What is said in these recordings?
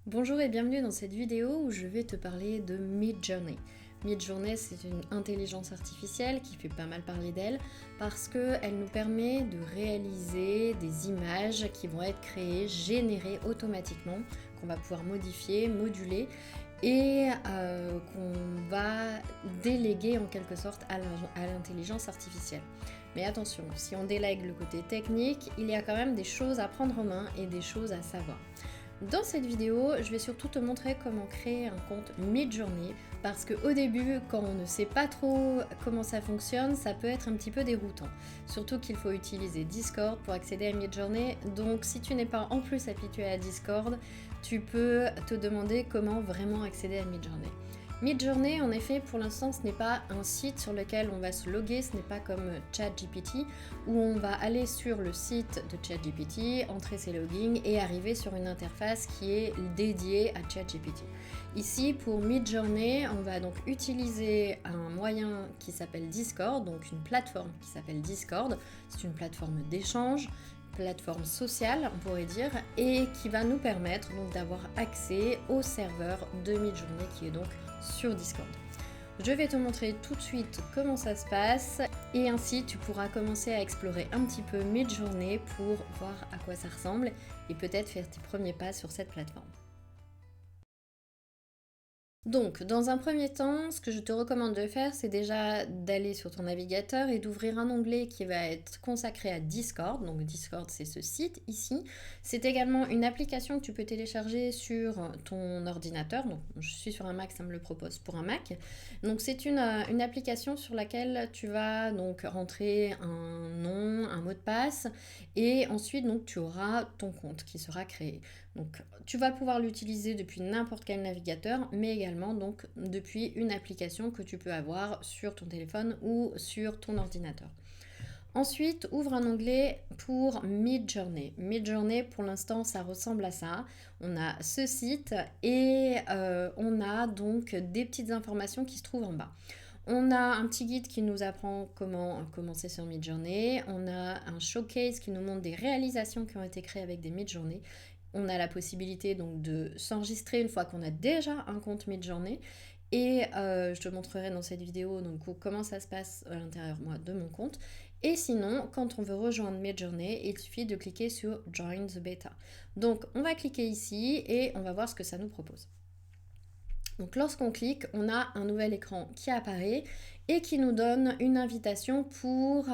Bonjour et bienvenue dans cette vidéo où je vais te parler de Midjourney. C'est une je vais te parler de Midjourney. Midjourney, c'est une intelligence artificielle qui fait pas mal parler d'elle parce qu'elle nous permet de réaliser des images qui vont être créées, générées automatiquement, qu'on va pouvoir modifier, moduler et qu'on va déléguer en quelque sorte à l'intelligence artificielle. Mais attention, si on délègue le côté technique, il y a quand même des choses à prendre en main et des choses à savoir. Dans cette vidéo, je vais surtout te montrer comment créer un compte Midjourney parce qu'au début, quand on ne sait pas trop comment ça fonctionne, ça peut être un petit peu déroutant. Surtout qu'il faut utiliser Discord pour accéder à Midjourney, donc si tu n'es pas en plus habitué à Discord, tu peux te demander comment vraiment accéder à Midjourney. Midjourney, en effet, pour l'instant, ce n'est pas un site sur lequel on va se loguer, ce n'est pas comme ChatGPT, où on va aller sur le site de ChatGPT, entrer ses logins et arriver sur une interface qui est dédiée à ChatGPT. Ici, pour Midjourney, on va donc utiliser un moyen qui s'appelle Discord, donc une plateforme qui s'appelle Discord. C'est une plateforme d'échange, plateforme sociale, on pourrait dire, et qui va nous permettre donc d'avoir accès au serveur de Midjourney qui est donc sur Discord. Je vais te montrer tout de suite comment ça se passe et ainsi tu pourras commencer à explorer un petit peu Midjourney pour voir à quoi ça ressemble et peut-être faire tes premiers pas sur cette plateforme. Donc, dans un premier temps, ce que je te recommande de faire, c'est déjà d'aller sur ton navigateur et d'ouvrir un onglet qui va être consacré à Discord. Donc, Discord, c'est ce site ici. C'est également une application que tu peux télécharger sur ton ordinateur. Donc, je suis sur un Mac, ça me le propose pour un Mac. Donc, c'est une application sur laquelle tu vas donc rentrer un nom, un mot de passe et ensuite, donc, tu auras ton compte qui sera créé. Donc, tu vas pouvoir l'utiliser depuis n'importe quel navigateur, mais également donc depuis une application que tu peux avoir sur ton téléphone ou sur ton ordinateur. Ensuite, ouvre un onglet pour Midjourney. Midjourney, pour l'instant, ça ressemble à ça. On a ce site et on a donc des petites informations qui se trouvent en bas. On a un petit guide qui nous apprend comment commencer sur Midjourney. On a un showcase qui nous montre des réalisations qui ont été créées avec des Midjourney. On a la possibilité donc de s'enregistrer une fois qu'on a déjà un compte Midjourney. Et je te montrerai dans cette vidéo donc, comment ça se passe à l'intérieur moi, de mon compte. Et sinon, quand on veut rejoindre Midjourney, il suffit de cliquer sur Join the Beta. Donc on va cliquer ici et on va voir ce que ça nous propose. Donc lorsqu'on clique, on a un nouvel écran qui apparaît et qui nous donne une invitation pour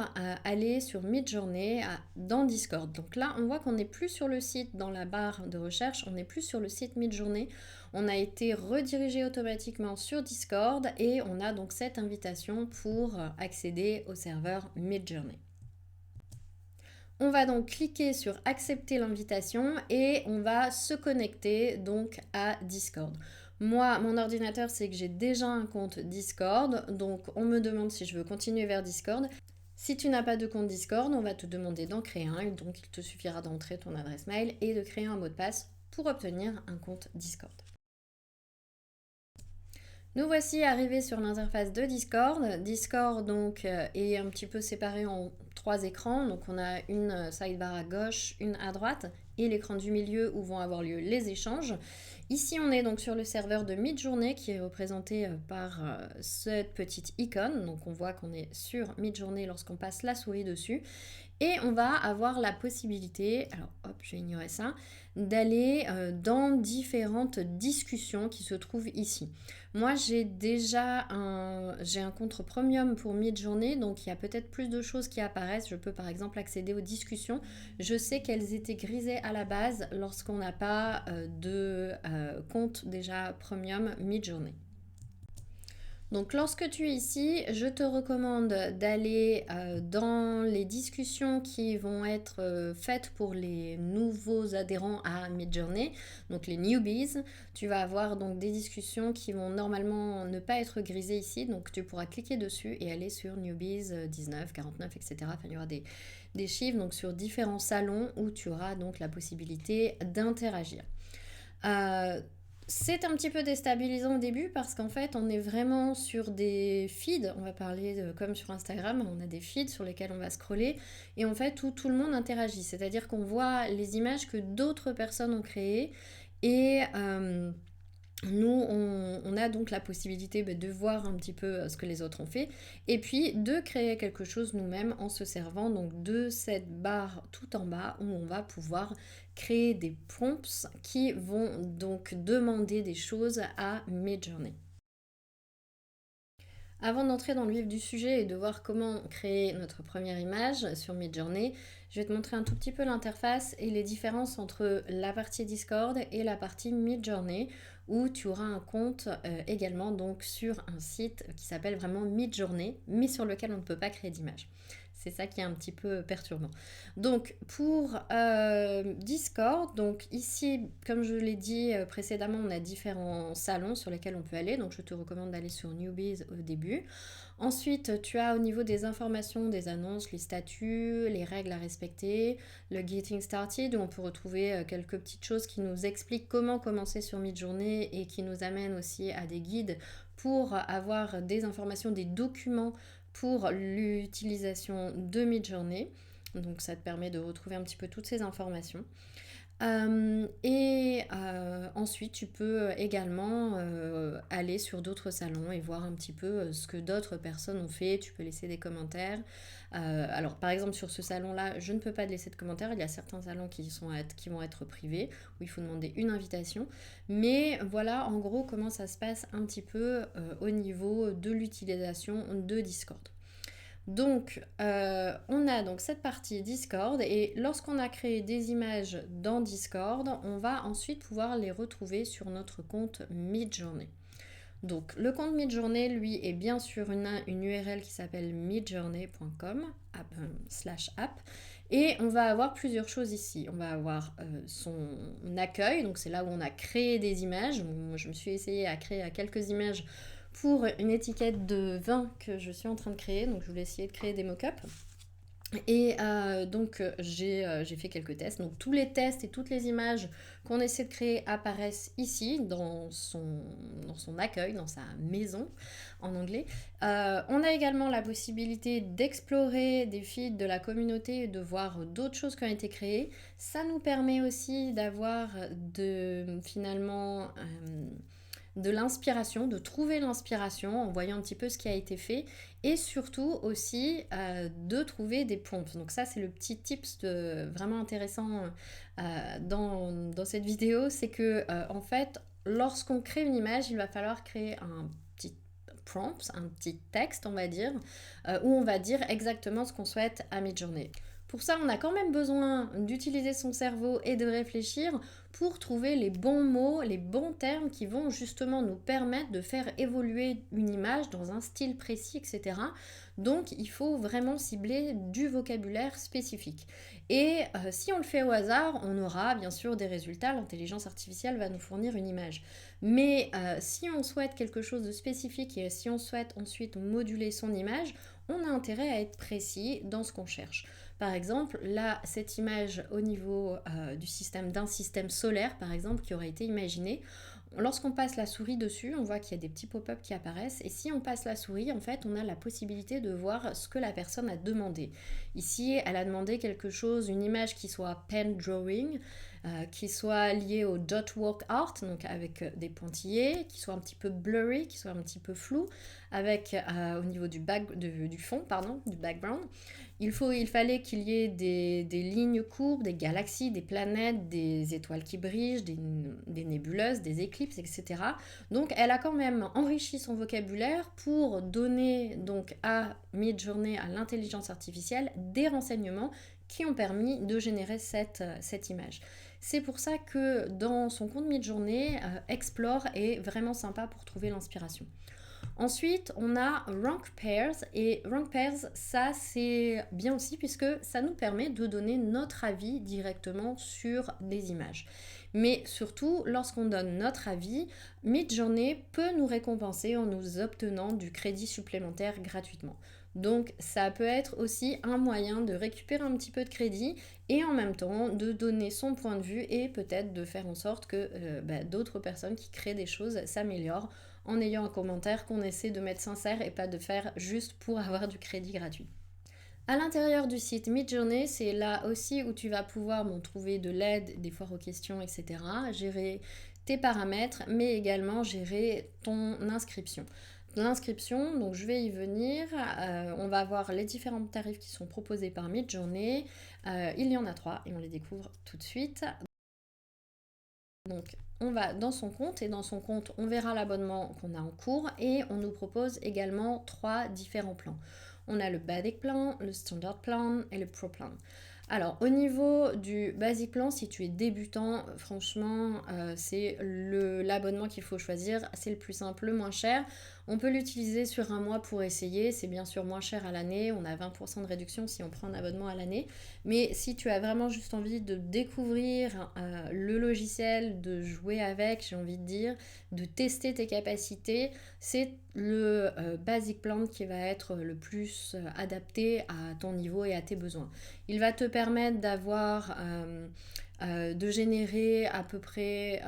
aller sur Midjourney dans Discord. Donc là, on voit qu'on n'est plus sur le site dans la barre de recherche, on n'est plus sur le site Midjourney. On a été redirigé automatiquement sur Discord et on a donc cette invitation pour accéder au serveur Midjourney. On va donc cliquer sur accepter l'invitation et on va se connecter donc à Discord. Moi, mon ordinateur, c'est que j'ai déjà un compte Discord, donc on me demande si je veux continuer vers Discord. Si tu n'as pas de compte Discord, on va te demander d'en créer un, donc il te suffira d'entrer ton adresse mail et de créer un mot de passe pour obtenir un compte Discord. Nous voici arrivés sur l'interface de Discord. Discord donc est un petit peu séparé en 3 écrans. Donc on a une sidebar à gauche, une à droite et l'écran du milieu où vont avoir lieu les échanges. Ici on est donc sur le serveur de Midjourney qui est représenté par cette petite icône. Donc on voit qu'on est sur Midjourney lorsqu'on passe la souris dessus. Et on va avoir la possibilité, alors hop, je vais ignorer ça, d'aller dans différentes discussions qui se trouvent ici. Moi, j'ai un compte premium pour Midjourney, donc il y a peut-être plus de choses qui apparaissent. Je peux par exemple accéder aux discussions. Je sais qu'elles étaient grisées à la base lorsqu'on n'a pas de compte déjà premium Midjourney. Donc lorsque tu es ici, je te recommande d'aller dans les discussions qui vont être faites pour les nouveaux adhérents à Midjourney, donc les newbies. Tu vas avoir donc des discussions qui vont normalement ne pas être grisées ici, donc tu pourras cliquer dessus et aller sur newbies 19, 49, etc. Enfin, il y aura des chiffres donc sur différents salons où tu auras donc la possibilité d'interagir. C'est un petit peu déstabilisant au début parce qu'en fait on est vraiment sur des feeds, on va parler comme sur Instagram, on a des feeds sur lesquels on va scroller et en fait où tout le monde interagit, c'est-à-dire qu'on voit les images que d'autres personnes ont créées Et nous, on a donc la possibilité de voir un petit peu ce que les autres ont fait et puis de créer quelque chose nous-mêmes en se servant donc de cette barre tout en bas où on va pouvoir créer des prompts qui vont donc demander des choses à Midjourney. Avant d'entrer dans le vif du sujet et de voir comment créer notre première image sur Midjourney, je vais te montrer un tout petit peu l'interface et les différences entre la partie Discord et la partie Midjourney où tu auras un compte également donc sur un site qui s'appelle vraiment Midjourney mais sur lequel on ne peut pas créer d'image. C'est ça qui est un petit peu perturbant. Donc pour Discord, donc ici, comme je l'ai dit précédemment, on a différents salons sur lesquels on peut aller. Donc je te recommande d'aller sur Newbies au début. Ensuite, tu as au niveau des informations, des annonces, les statuts, les règles à respecter, le Getting Started, où on peut retrouver quelques petites choses qui nous expliquent comment commencer sur Midjourney et qui nous amènent aussi à des guides pour avoir des informations, des documents pour l'utilisation de Midjourney. Donc ça te permet de retrouver un petit peu toutes ces informations. Ensuite, tu peux également aller sur d'autres salons et voir un petit peu ce que d'autres personnes ont fait. Tu peux laisser des commentaires. Alors, par exemple, sur ce salon-là, je ne peux pas te laisser de commentaires. Il y a certains salons qui vont être privés, où il faut demander une invitation. Mais voilà, en gros, comment ça se passe un petit peu au niveau de l'utilisation de Discord. Donc, on a donc cette partie Discord et lorsqu'on a créé des images dans Discord, on va ensuite pouvoir les retrouver sur notre compte Midjourney. Donc, le compte Midjourney, lui, est bien sûr une URL qui s'appelle midjourney.com /app. Et on va avoir plusieurs choses ici. On va avoir son accueil, donc c'est là où on a créé des images. Moi, je me suis essayée à créer quelques images pour une étiquette de vin que je suis en train de créer. Donc je voulais essayer de créer des mock-ups. Et donc j'ai fait quelques tests. Donc tous les tests et toutes les images qu'on essaie de créer apparaissent ici dans son accueil, dans sa maison en anglais. On a également la possibilité d'explorer des feeds de la communauté et de voir d'autres choses qui ont été créées. Ça nous permet aussi d'avoir finalement de l'inspiration, de trouver l'inspiration en voyant un petit peu ce qui a été fait et surtout aussi de trouver des prompts. Donc ça c'est le petit tips vraiment intéressant dans cette vidéo, c'est que en fait lorsqu'on crée une image, il va falloir créer un petit prompt, un petit texte on va dire, où on va dire exactement ce qu'on souhaite à Midjourney. Pour ça, on a quand même besoin d'utiliser son cerveau et de réfléchir pour trouver les bons mots, les bons termes qui vont justement nous permettre de faire évoluer une image dans un style précis, etc. Donc, il faut vraiment cibler du vocabulaire spécifique. Et si on le fait au hasard, on aura bien sûr des résultats. L'intelligence artificielle va nous fournir une image. Mais si on souhaite quelque chose de spécifique et si on souhaite ensuite moduler son image, on a intérêt à être précis dans ce qu'on cherche. Par exemple, là, cette image au niveau d'un système solaire, par exemple, qui aurait été imaginé, lorsqu'on passe la souris dessus, on voit qu'il y a des petits pop-up qui apparaissent. Et si on passe la souris, en fait, on a la possibilité de voir ce que la personne a demandé. Ici, elle a demandé quelque chose, une image qui soit pen drawing, qui soit liée au dot work art, donc avec des pointillés, qui soit un petit peu blurry, qui soit un petit peu flou, avec au niveau du fond, du background. Il fallait qu'il y ait des lignes courbes, des galaxies, des planètes, des étoiles qui brillent, des nébuleuses, des éclipses, etc. Donc elle a quand même enrichi son vocabulaire pour donner donc à Midjourney, à l'intelligence artificielle, des renseignements qui ont permis de générer cette image. C'est pour ça que dans son compte Midjourney, Explore est vraiment sympa pour trouver l'inspiration. Ensuite, on a Rank Pairs et Rank Pairs, ça c'est bien aussi puisque ça nous permet de donner notre avis directement sur des images. Mais surtout, lorsqu'on donne notre avis, Midjourney peut nous récompenser en nous obtenant du crédit supplémentaire gratuitement. Donc ça peut être aussi un moyen de récupérer un petit peu de crédit et en même temps de donner son point de vue et peut-être de faire en sorte que d'autres personnes qui créent des choses s'améliorent en ayant un commentaire qu'on essaie de mettre sincère et pas de faire juste pour avoir du crédit gratuit. À l'intérieur du site Midjourney, c'est là aussi où tu vas pouvoir trouver de l'aide, des foires aux questions, etc. Gérer tes paramètres, mais également gérer ton inscription. L'inscription, donc je vais y venir. On va voir les différents tarifs qui sont proposés par Midjourney. Il y en a 3 et on les découvre tout de suite. Donc on va dans son compte et dans son compte on verra l'abonnement qu'on a en cours et on nous propose également 3 différents plans. On a le Basic Plan, le Standard Plan et le Pro Plan. Alors au niveau du Basic Plan, si tu es débutant, franchement c'est l'abonnement qu'il faut choisir, c'est le plus simple, le moins cher. On peut l'utiliser sur un mois pour essayer, c'est bien sûr moins cher à l'année, on a 20% de réduction si on prend un abonnement à l'année. Mais si tu as vraiment juste envie de découvrir le logiciel, de jouer avec, j'ai envie de dire, de tester tes capacités, c'est le Basic Plan qui va être le plus adapté à ton niveau et à tes besoins. Il va te permettre de générer à peu près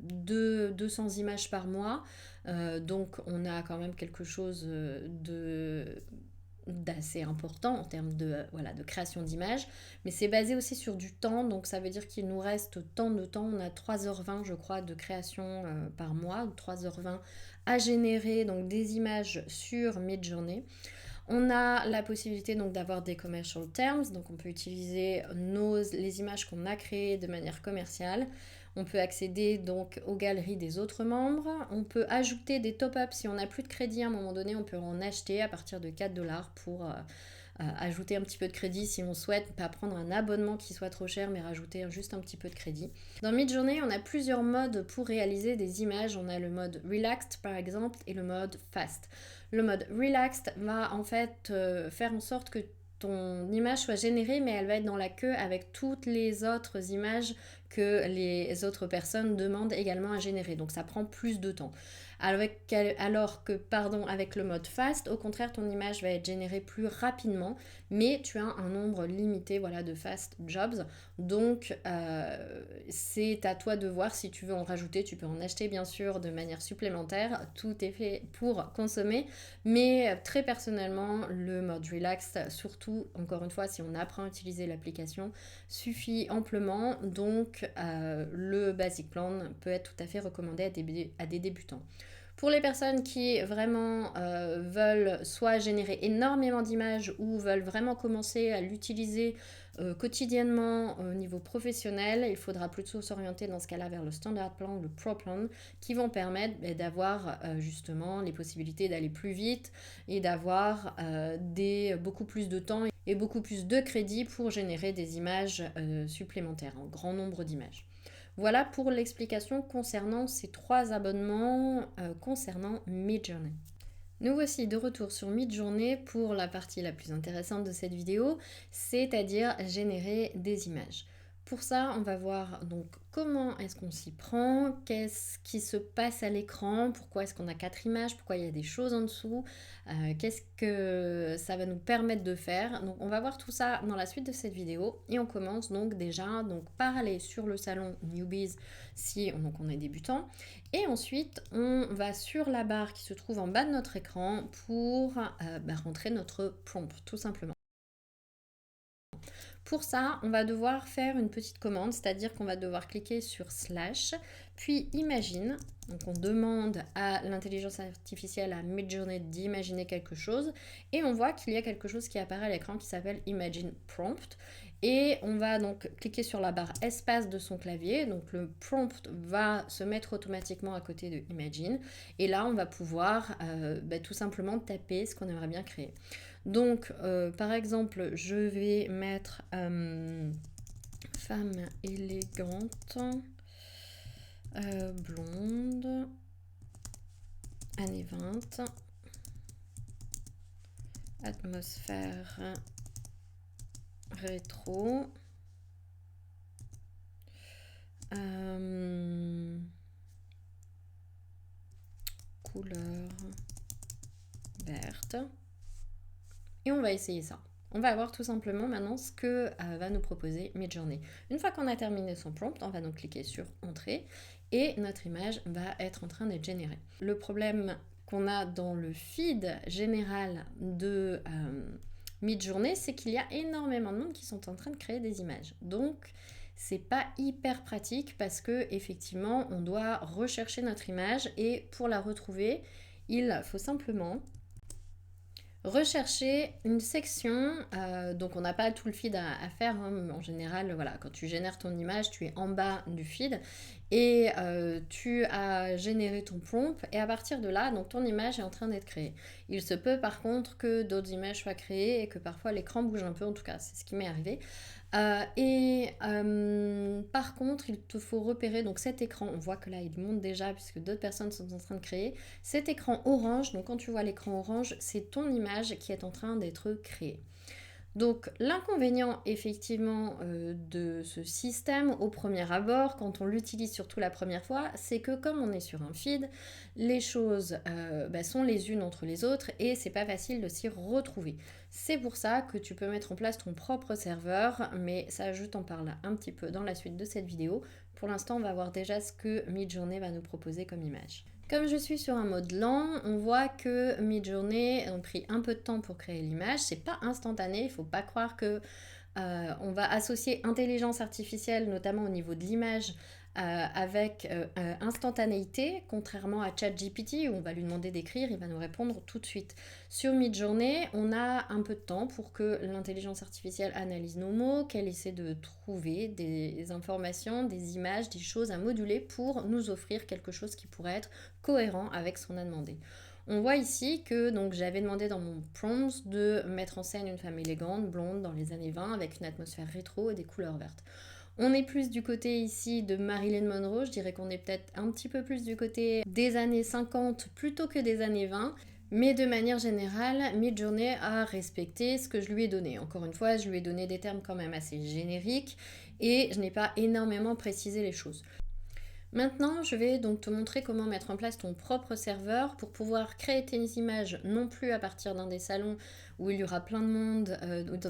200 images par mois. Donc on a quand même quelque chose d'assez important en termes de création d'images, mais c'est basé aussi sur du temps, donc ça veut dire qu'il nous reste tant de temps, on a 3h20 je crois de création par mois, ou 3h20 à générer donc des images sur Midjourney. On a la possibilité donc d'avoir des commercial terms, donc on peut utiliser les images qu'on a créées de manière commerciale. On peut accéder donc aux galeries des autres membres. On peut ajouter des top-ups si on n'a plus de crédit à un moment donné. On peut en acheter à partir de 4 dollars pour ajouter un petit peu de crédit si on souhaite, pas prendre un abonnement qui soit trop cher, mais rajouter juste un petit peu de crédit. Dans Midjourney, on a plusieurs modes pour réaliser des images. On a le mode Relaxed par exemple et le mode Fast. Le mode Relaxed va en fait faire en sorte que ton image soit générée, mais elle va être dans la queue avec toutes les autres images que les autres personnes demandent également à générer. Donc ça prend plus de temps. Alors que, avec le mode fast, au contraire, ton image va être générée plus rapidement, mais tu as un nombre limité de fast jobs. Donc, c'est à toi de voir si tu veux en rajouter. Tu peux en acheter, bien sûr, de manière supplémentaire. Tout est fait pour consommer. Mais très personnellement, le mode relax, surtout, encore une fois, si on apprend à utiliser l'application, suffit amplement. Donc, le Basic Plan peut être tout à fait recommandé à des débutants. Pour les personnes qui vraiment veulent soit générer énormément d'images ou veulent vraiment commencer à l'utiliser quotidiennement au niveau professionnel, il faudra plutôt s'orienter dans ce cas-là vers le Standard Plan ou le Pro Plan qui vont permettre d'avoir justement les possibilités d'aller plus vite et d'avoir beaucoup plus de temps et beaucoup plus de crédit pour générer des images supplémentaires, un grand nombre d'images. Voilà pour l'explication concernant ces 3 abonnements concernant Midjourney. Nous voici de retour sur Midjourney pour la partie la plus intéressante de cette vidéo, c'est-à-dire générer des images. Pour ça, on va voir donc comment est-ce qu'on s'y prend, qu'est-ce qui se passe à l'écran, pourquoi est-ce qu'on a 4 images, pourquoi il y a des choses en dessous, qu'est-ce que ça va nous permettre de faire. Donc on va voir tout ça dans la suite de cette vidéo et on commence donc déjà par aller sur le salon Newbies si on est débutant. Et ensuite, on va sur la barre qui se trouve en bas de notre écran pour rentrer notre prompt, tout simplement. Pour ça, on va devoir faire une petite commande, c'est-à-dire qu'on va devoir cliquer sur slash, puis imagine. Donc on demande à l'intelligence artificielle, à Midjourney, d'imaginer quelque chose. Et on voit qu'il y a quelque chose qui apparaît à l'écran qui s'appelle Imagine Prompt. Et on va donc cliquer sur la barre espace de son clavier. Donc le prompt va se mettre automatiquement à côté de Imagine. Et là, on va pouvoir tout simplement taper ce qu'on aimerait bien créer. Donc, par exemple, je vais mettre femme élégante, blonde, années 20, atmosphère rétro, couleur verte. Et on va essayer ça. On va voir tout simplement maintenant ce que va nous proposer Midjourney. Une fois qu'on a terminé son prompt, on va donc cliquer sur Entrée et notre image va être en train d'être générée. Le problème qu'on a dans le feed général de Midjourney, c'est qu'il y a énormément de monde qui sont en train de créer des images. Donc, c'est pas hyper pratique parce que effectivement, on doit rechercher notre image et pour la retrouver, il faut simplement rechercher une section, donc on n'a pas tout le feed à faire, hein. En général, voilà, quand tu génères ton image, tu es en bas du feed et tu as généré ton prompt et à partir de là, donc ton image est en train d'être créée. Il se peut par contre que d'autres images soient créées et que parfois l'écran bouge un peu, en tout cas c'est ce qui m'est arrivé. Par contre, il te faut repérer donc cet écran, on voit que là il monte déjà puisque d'autres personnes sont en train de créer, cet écran orange, donc quand tu vois l'écran orange, c'est ton image qui est en train d'être créée. Donc l'inconvénient effectivement de ce système au premier abord, quand on l'utilise surtout la première fois, c'est que comme on est sur un feed, les choses sont les unes entre les autres et c'est pas facile de s'y retrouver. C'est pour ça que tu peux mettre en place ton propre serveur, mais ça je t'en parle un petit peu dans la suite de cette vidéo. Pour l'instant on va voir déjà ce que Midjourney va nous proposer comme image. Comme je suis sur un mode lent, on voit que Midjourney a pris un peu de temps pour créer l'image. C'est pas instantané, il faut pas croire que on va associer intelligence artificielle, notamment au niveau de l'image, avec instantanéité, contrairement à ChatGPT où on va lui demander d'écrire, il va nous répondre tout de suite. Sur Midjourney, on a un peu de temps pour que l'intelligence artificielle analyse nos mots, qu'elle essaie de trouver des informations, des images, des choses à moduler pour nous offrir quelque chose qui pourrait être cohérent avec ce qu'on a demandé. On voit ici que donc j'avais demandé dans mon prompt de mettre en scène une femme élégante, blonde, dans les années 20, avec une atmosphère rétro et des couleurs vertes. On est plus du côté ici de Marilyn Monroe, je dirais qu'on est peut-être un petit peu plus du côté des années 50 plutôt que des années 20. Mais de manière générale, Midjourney a respecté ce que je lui ai donné. Encore une fois, je lui ai donné des termes quand même assez génériques et je n'ai pas énormément précisé les choses. Maintenant, je vais donc te montrer comment mettre en place ton propre serveur pour pouvoir créer tes images non plus à partir d'un des salons où il y aura plein de monde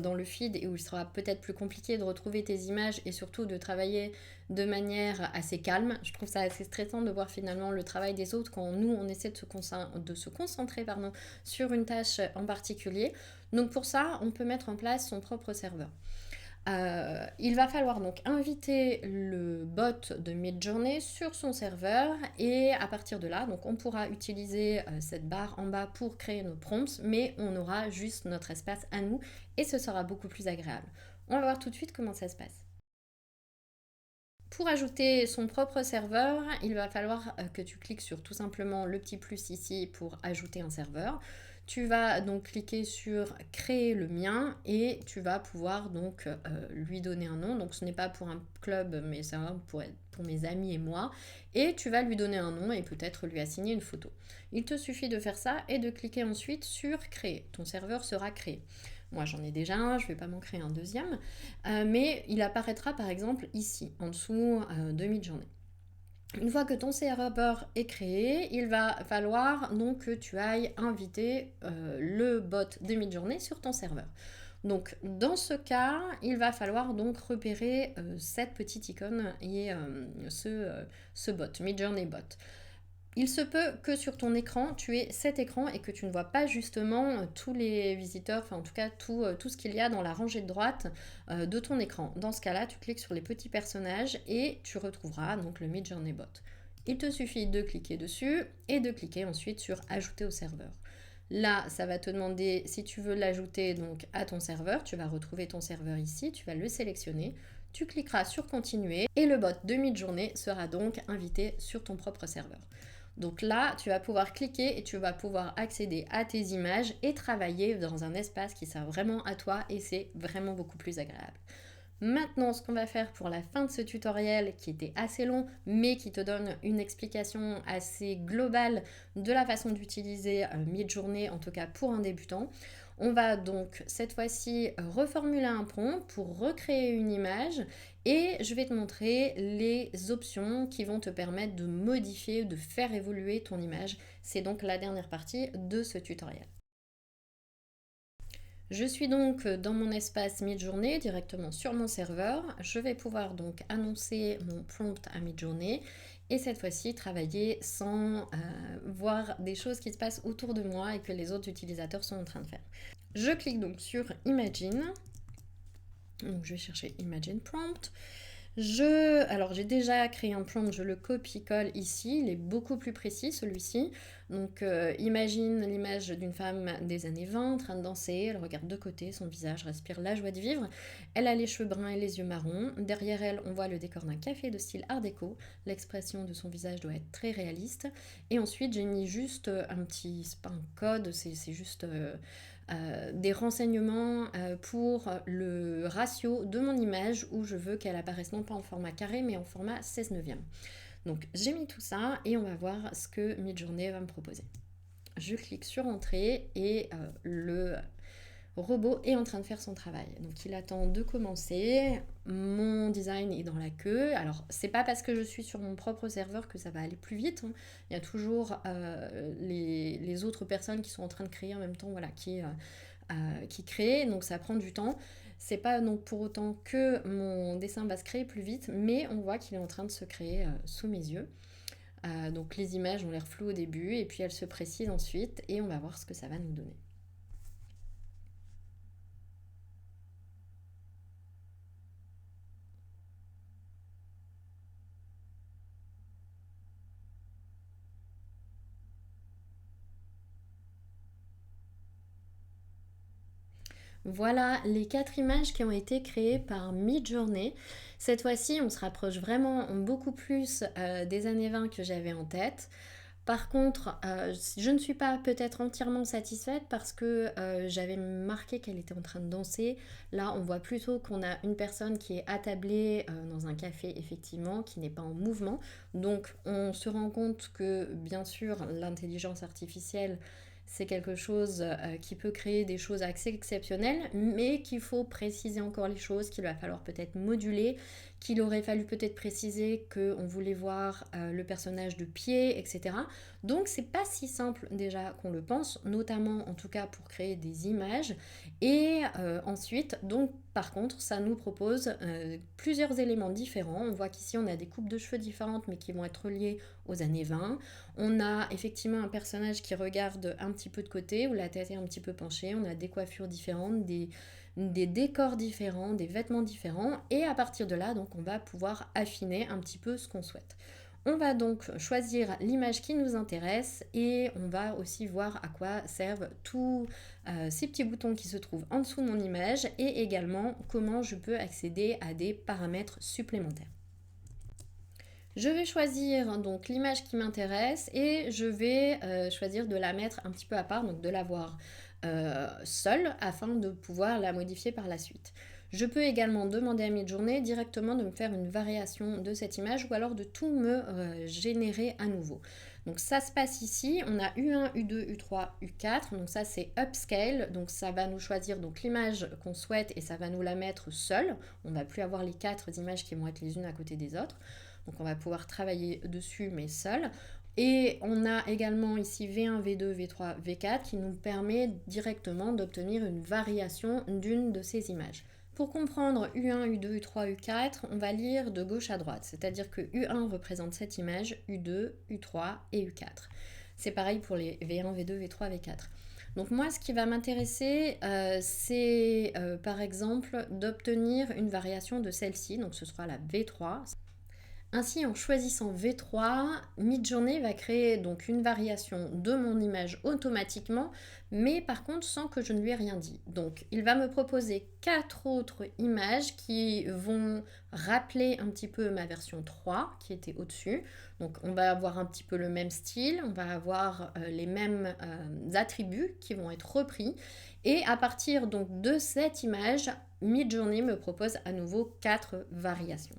dans le feed et où il sera peut-être plus compliqué de retrouver tes images et surtout de travailler de manière assez calme. Je trouve ça assez stressant de voir finalement le travail des autres quand nous, on essaie de se concentrer sur une tâche en particulier. Donc pour ça, on peut mettre en place son propre serveur. Il va falloir donc inviter le bot de Midjourney sur son serveur et à partir de là, donc on pourra utiliser cette barre en bas pour créer nos prompts, mais on aura juste notre espace à nous et ce sera beaucoup plus agréable. On va voir tout de suite comment ça se passe. Pour ajouter son propre serveur, il va falloir que tu cliques sur tout simplement le petit plus ici pour ajouter un serveur. Tu vas donc cliquer sur créer le mien et tu vas pouvoir donc lui donner un nom. Donc ce n'est pas pour un club mais ça va pour mes amis et moi. Et tu vas lui donner un nom et peut-être lui assigner une photo. Il te suffit de faire ça et de cliquer ensuite sur créer. Ton serveur sera créé. Moi j'en ai déjà un, je ne vais pas m'en créer un deuxième, mais il apparaîtra par exemple ici, en dessous de Midjourney. Une fois que ton serveur est créé, il va falloir donc que tu ailles inviter le bot de Midjourney sur ton serveur. Donc dans ce cas, il va falloir donc repérer cette petite icône et ce bot, Midjourney bot. Il se peut que sur ton écran, tu aies cet écran et que tu ne vois pas justement tous les visiteurs, enfin en tout cas tout ce qu'il y a dans la rangée de droite de ton écran. Dans ce cas-là, tu cliques sur les petits personnages et tu retrouveras donc le Midjourney bot. Il te suffit de cliquer dessus et de cliquer ensuite sur ajouter au serveur. Là, ça va te demander si tu veux l'ajouter donc à ton serveur. Tu vas retrouver ton serveur ici, tu vas le sélectionner. Tu cliqueras sur continuer et le bot de Midjourney sera donc invité sur ton propre serveur. Donc là, tu vas pouvoir cliquer et tu vas pouvoir accéder à tes images et travailler dans un espace qui sert vraiment à toi et c'est vraiment beaucoup plus agréable. Maintenant, ce qu'on va faire pour la fin de ce tutoriel qui était assez long mais qui te donne une explication assez globale de la façon d'utiliser Midjourney, en tout cas pour un débutant. On va donc cette fois-ci reformuler un prompt pour recréer une image et je vais te montrer les options qui vont te permettre de modifier, de faire évoluer ton image. C'est donc la dernière partie de ce tutoriel. Je suis donc dans mon espace Midjourney, directement sur mon serveur. Je vais pouvoir donc annoncer mon prompt à Midjourney et cette fois-ci travailler sans voir des choses qui se passent autour de moi et que les autres utilisateurs sont en train de faire. Je clique donc sur Imagine. Donc je vais chercher Imagine Prompt. Alors j'ai déjà créé un prompt, je le copie-colle ici, il est beaucoup plus précis celui-ci. Donc imagine l'image d'une femme des années 20 en train de danser, elle regarde de côté, son visage respire la joie de vivre. Elle a les cheveux bruns et les yeux marrons. Derrière elle, on voit le décor d'un café de style art déco. L'expression de son visage doit être très réaliste. Et ensuite j'ai mis juste un petit, c'est pas un code, c'est juste... des renseignements pour le ratio de mon image où je veux qu'elle apparaisse non pas en format carré mais en format 16 neuvième. Donc j'ai mis tout ça et on va voir ce que Midjourney va me proposer. Je clique sur Entrée et le robot est en train de faire son travail. Donc il attend de commencer. Mon design est dans la queue. Alors c'est pas parce que je suis sur mon propre serveur que ça va aller plus vite. Il y a toujours les autres personnes qui sont en train de créer en même temps, voilà, qui créent. Donc ça prend du temps. C'est pas donc pour autant que mon dessin va se créer plus vite, mais on voit qu'il est en train de se créer sous mes yeux. Donc les images ont l'air floues au début et puis elles se précisent ensuite et on va voir ce que ça va nous donner. Voilà les 4 images qui ont été créées par Midjourney. Cette fois-ci, on se rapproche vraiment beaucoup plus des années 20 que j'avais en tête. Par contre, je ne suis pas peut-être entièrement satisfaite parce que j'avais marqué qu'elle était en train de danser. Là, on voit plutôt qu'on a une personne qui est attablée dans un café, effectivement, qui n'est pas en mouvement. Donc, on se rend compte que, bien sûr, l'intelligence artificielle, c'est quelque chose qui peut créer des choses assez exceptionnelles, mais qu'il faut préciser encore les choses, qu'il va falloir peut-être moduler, qu'il aurait fallu peut-être préciser qu'on voulait voir le personnage de pied, etc. Donc c'est pas si simple déjà qu'on le pense, notamment en tout cas pour créer des images. Et ensuite, donc par contre, ça nous propose plusieurs éléments différents. On voit qu'ici on a des coupes de cheveux différentes mais qui vont être reliées aux années 20. On a effectivement un personnage qui regarde un petit peu de côté, où la tête est un petit peu penchée. On a des coiffures différentes, des décors différents, des vêtements différents. Et à partir de là, donc, on va pouvoir affiner un petit peu ce qu'on souhaite. On va donc choisir l'image qui nous intéresse et on va aussi voir à quoi servent tous ces petits boutons qui se trouvent en dessous de mon image et également comment je peux accéder à des paramètres supplémentaires. Je vais choisir donc l'image qui m'intéresse et je vais choisir de la mettre un petit peu à part, donc de la voir seule afin de pouvoir la modifier par la suite. Je peux également demander à Midjourney directement de me faire une variation de cette image ou alors de tout me générer à nouveau. Donc ça se passe ici, on a U1, U2, U3, U4, donc ça c'est upscale, donc ça va nous choisir donc l'image qu'on souhaite et ça va nous la mettre seule. On ne va plus avoir les 4 images qui vont être les unes à côté des autres. Donc on va pouvoir travailler dessus mais seul. Et on a également ici V1, V2, V3, V4 qui nous permet directement d'obtenir une variation d'une de ces images. Pour comprendre U1, U2, U3, U4, on va lire de gauche à droite, c'est-à-dire que U1 représente cette image, U2, U3 et U4. C'est pareil pour les V1, V2, V3, V4. Donc moi, ce qui va m'intéresser, c'est par exemple d'obtenir une variation de celle-ci, donc ce sera la V3. Ainsi, en choisissant V3, Midjourney va créer donc une variation de mon image automatiquement, mais par contre sans que je ne lui ai rien dit. Donc, il va me proposer 4 autres images qui vont rappeler un petit peu ma version 3 qui était au-dessus. Donc, on va avoir un petit peu le même style, on va avoir les mêmes attributs qui vont être repris. Et à partir donc de cette image, Midjourney me propose à nouveau 4 variations.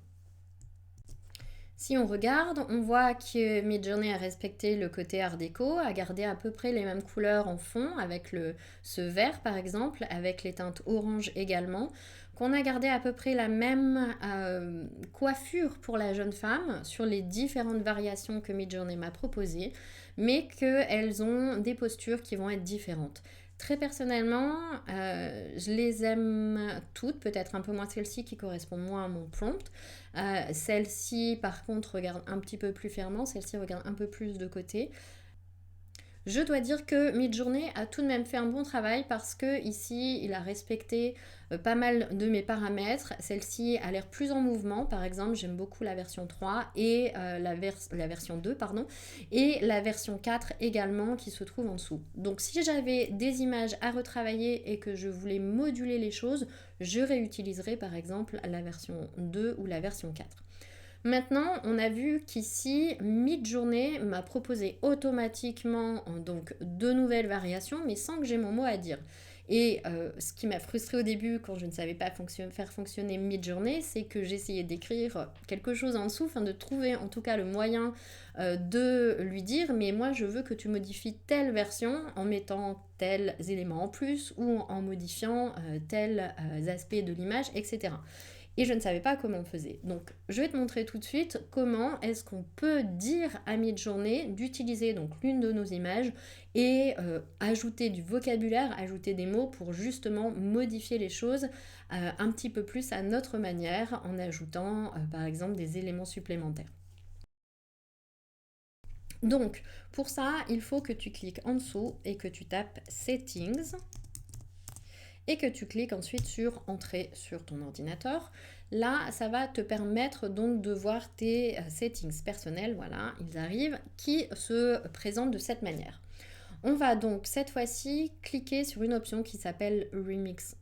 Si on regarde, on voit que Midjourney a respecté le côté art déco, a gardé à peu près les mêmes couleurs en fond, avec ce vert par exemple, avec les teintes orange également, qu'on a gardé à peu près la même coiffure pour la jeune femme sur les différentes variations que Midjourney m'a proposées, mais qu'elles ont des postures qui vont être différentes. Très personnellement, je les aime toutes, peut-être un peu moins celle-ci qui correspond moins à mon prompt. Celle-ci, par contre, regarde un petit peu plus fermement, celle-ci regarde un peu plus de côté. Je dois dire que Midjourney a tout de même fait un bon travail parce que ici, il a respecté pas mal de mes paramètres. Celle-ci a l'air plus en mouvement. Par exemple, j'aime beaucoup la version 3 et la version 2, pardon, et la version 4 également qui se trouve en dessous. Donc si j'avais des images à retravailler et que je voulais moduler les choses, je réutiliserais par exemple la version 2 ou la version 4. Maintenant, on a vu qu'ici, Midjourney m'a proposé automatiquement donc de nouvelles variations, mais sans que j'ai mon mot à dire. Et ce qui m'a frustrée au début quand je ne savais pas faire fonctionner Midjourney, c'est que j'essayais d'écrire quelque chose en dessous, enfin de trouver en tout cas le moyen de lui dire, mais moi je veux que tu modifies telle version en mettant tels éléments en plus ou en modifiant tels aspects de l'image, etc. Et je ne savais pas comment on faisait. Donc, je vais te montrer tout de suite comment est-ce qu'on peut dire à Midjourney d'utiliser donc l'une de nos images et ajouter du vocabulaire, ajouter des mots pour justement modifier les choses un petit peu plus à notre manière en ajoutant par exemple des éléments supplémentaires. Donc, pour ça, il faut que tu cliques en dessous et que tu tapes Settings et que tu cliques ensuite sur Entrée sur ton ordinateur. Là, ça va te permettre donc de voir tes settings personnels, voilà, ils arrivent, qui se présentent de cette manière. On va donc cette fois-ci cliquer sur une option qui s'appelle Remix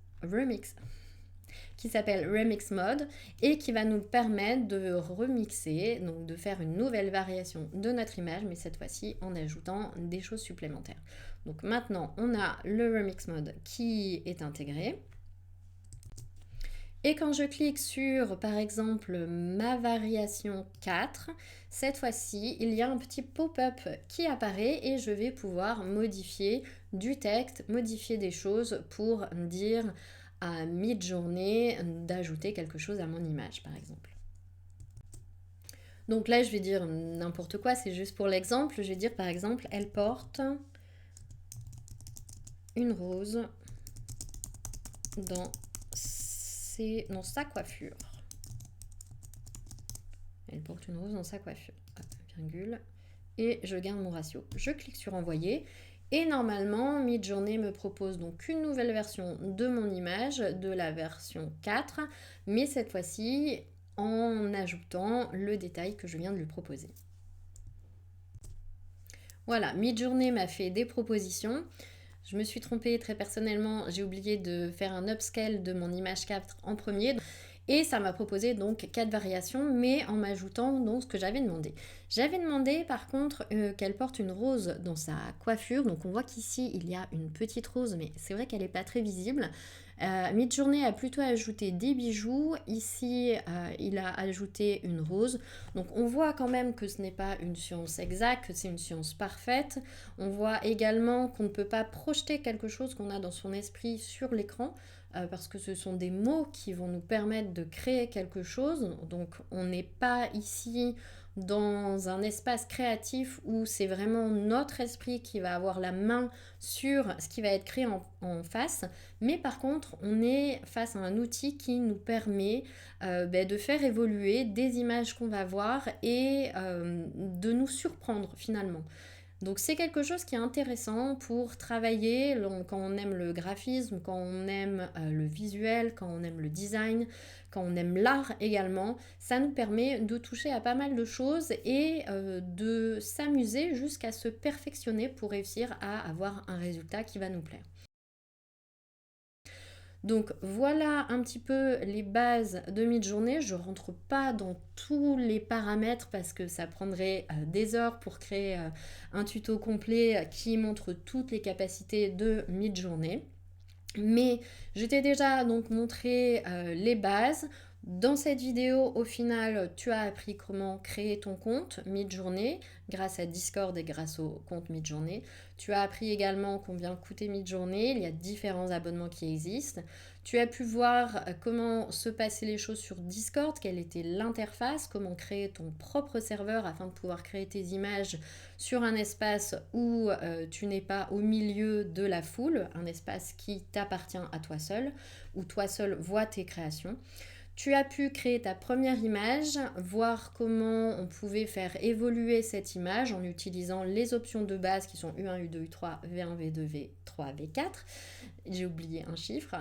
Mode et qui va nous permettre de remixer, donc de faire une nouvelle variation de notre image, mais cette fois-ci en ajoutant des choses supplémentaires. Donc maintenant, on a le Remix Mode qui est intégré. Et quand je clique sur, par exemple, ma variation 4, cette fois-ci, il y a un petit pop-up qui apparaît et je vais pouvoir modifier du texte, modifier des choses pour dire à Midjourney d'ajouter quelque chose à mon image, par exemple. Donc là, je vais dire n'importe quoi, c'est juste pour l'exemple. Je vais dire, par exemple, elle porte une rose dans sa coiffure. Elle porte une rose dans sa coiffure. Hop, virgule. Et je garde mon ratio. Je clique sur envoyer. Et normalement, Midjourney me propose donc une nouvelle version de mon image, de la version 4, mais cette fois-ci en ajoutant le détail que je viens de lui proposer. Voilà, Midjourney m'a fait des propositions. Je me suis trompée très personnellement, j'ai oublié de faire un upscale de mon image 4 en premier. Et ça m'a proposé donc 4 variations, mais en m'ajoutant donc ce que j'avais demandé. J'avais demandé par contre qu'elle porte une rose dans sa coiffure. Donc on voit qu'ici il y a une petite rose, mais c'est vrai qu'elle n'est pas très visible. Midjourney a plutôt ajouté des bijoux. Ici, il a ajouté une rose. Donc on voit quand même que ce n'est pas une science exacte, que c'est une science parfaite. On voit également qu'on ne peut pas projeter quelque chose qu'on a dans son esprit sur l'écran. Parce que ce sont des mots qui vont nous permettre de créer quelque chose. Donc on n'est pas ici dans un espace créatif où c'est vraiment notre esprit qui va avoir la main sur ce qui va être créé en face. Mais par contre, on est face à un outil qui nous permet de faire évoluer des images qu'on va voir et de nous surprendre finalement. Donc c'est quelque chose qui est intéressant pour travailler quand on aime le graphisme, quand on aime le visuel, quand on aime le design, quand on aime l'art également. Ça nous permet de toucher à pas mal de choses et de s'amuser jusqu'à se perfectionner pour réussir à avoir un résultat qui va nous plaire. Donc voilà un petit peu les bases de Midjourney. Je ne rentre pas dans tous les paramètres parce que ça prendrait des heures pour créer un tuto complet qui montre toutes les capacités de Midjourney. Mais je t'ai déjà donc montré les bases. Dans cette vidéo, au final, tu as appris comment créer ton compte Midjourney grâce à Discord et grâce au compte Midjourney. Tu as appris également combien coûtait Midjourney. Il y a différents abonnements qui existent. Tu as pu voir comment se passaient les choses sur Discord, quelle était l'interface, comment créer ton propre serveur afin de pouvoir créer tes images sur un espace où tu n'es pas au milieu de la foule, un espace qui t'appartient à toi seul, où toi seul vois tes créations. Tu as pu créer ta première image, voir comment on pouvait faire évoluer cette image en utilisant les options de base qui sont U1, U2, U3, V1, V2, V3, V4. J'ai oublié un chiffre.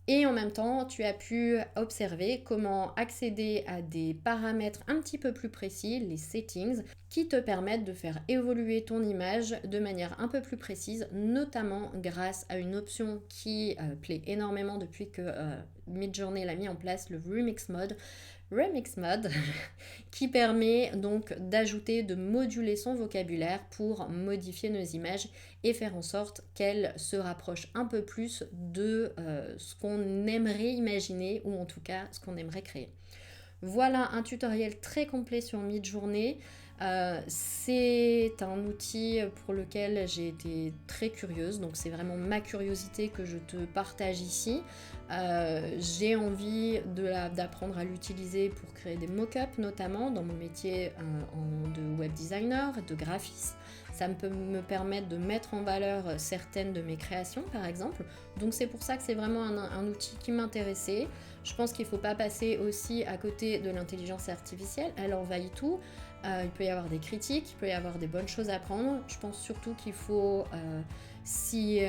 Et en même temps, tu as pu observer comment accéder à des paramètres un petit peu plus précis, les settings, qui te permettent de faire évoluer ton image de manière un peu plus précise, notamment grâce à une option qui plaît énormément depuis que Midjourney l'a mis en place, le Remix Mode. Remix Mode qui permet donc d'ajouter, de moduler son vocabulaire pour modifier nos images et faire en sorte qu'elles se rapprochent un peu plus de ce qu'on aimerait imaginer ou en tout cas ce qu'on aimerait créer. Voilà un tutoriel très complet sur Midjourney. C'est un outil pour lequel j'ai été très curieuse, donc c'est vraiment ma curiosité que je te partage ici. J'ai envie d'apprendre à l'utiliser pour créer des mock-ups, notamment dans mon métier de web designer, de graphiste. Ça peut me permettre de mettre en valeur certaines de mes créations, par exemple. Donc c'est pour ça que c'est vraiment un outil qui m'intéressait. Je pense qu'il ne faut pas passer aussi à côté de l'intelligence artificielle. Elle envahit tout. Il peut y avoir des critiques, il peut y avoir des bonnes choses à prendre. Je pense surtout qu'il faut s'y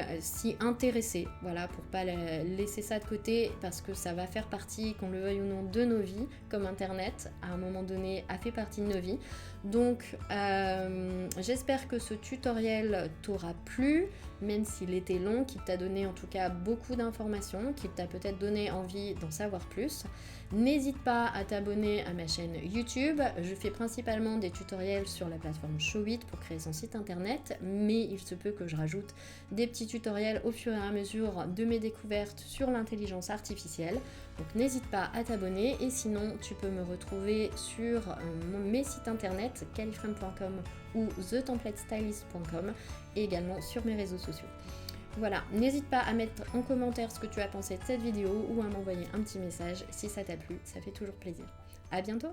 intéresser, voilà, pour pas laisser ça de côté, parce que ça va faire partie, qu'on le veuille ou non, de nos vies, comme Internet, à un moment donné, a fait partie de nos vies. Donc, j'espère que ce tutoriel t'aura plu, même s'il était long, qu'il t'a donné en tout cas beaucoup d'informations, qu'il t'a peut-être donné envie d'en savoir plus. N'hésite pas à t'abonner à ma chaîne YouTube. Je fais principalement des tutoriels sur la plateforme Showit pour créer son site internet, mais il se peut que je rajoute des petits tutoriels au fur et à mesure de mes découvertes sur l'intelligence artificielle. Donc n'hésite pas à t'abonner, et sinon tu peux me retrouver sur mes sites internet califrame.com ou thetemplatestylist.com et également sur mes réseaux sociaux. Voilà, n'hésite pas à mettre en commentaire ce que tu as pensé de cette vidéo ou à m'envoyer un petit message si ça t'a plu, ça fait toujours plaisir. À bientôt!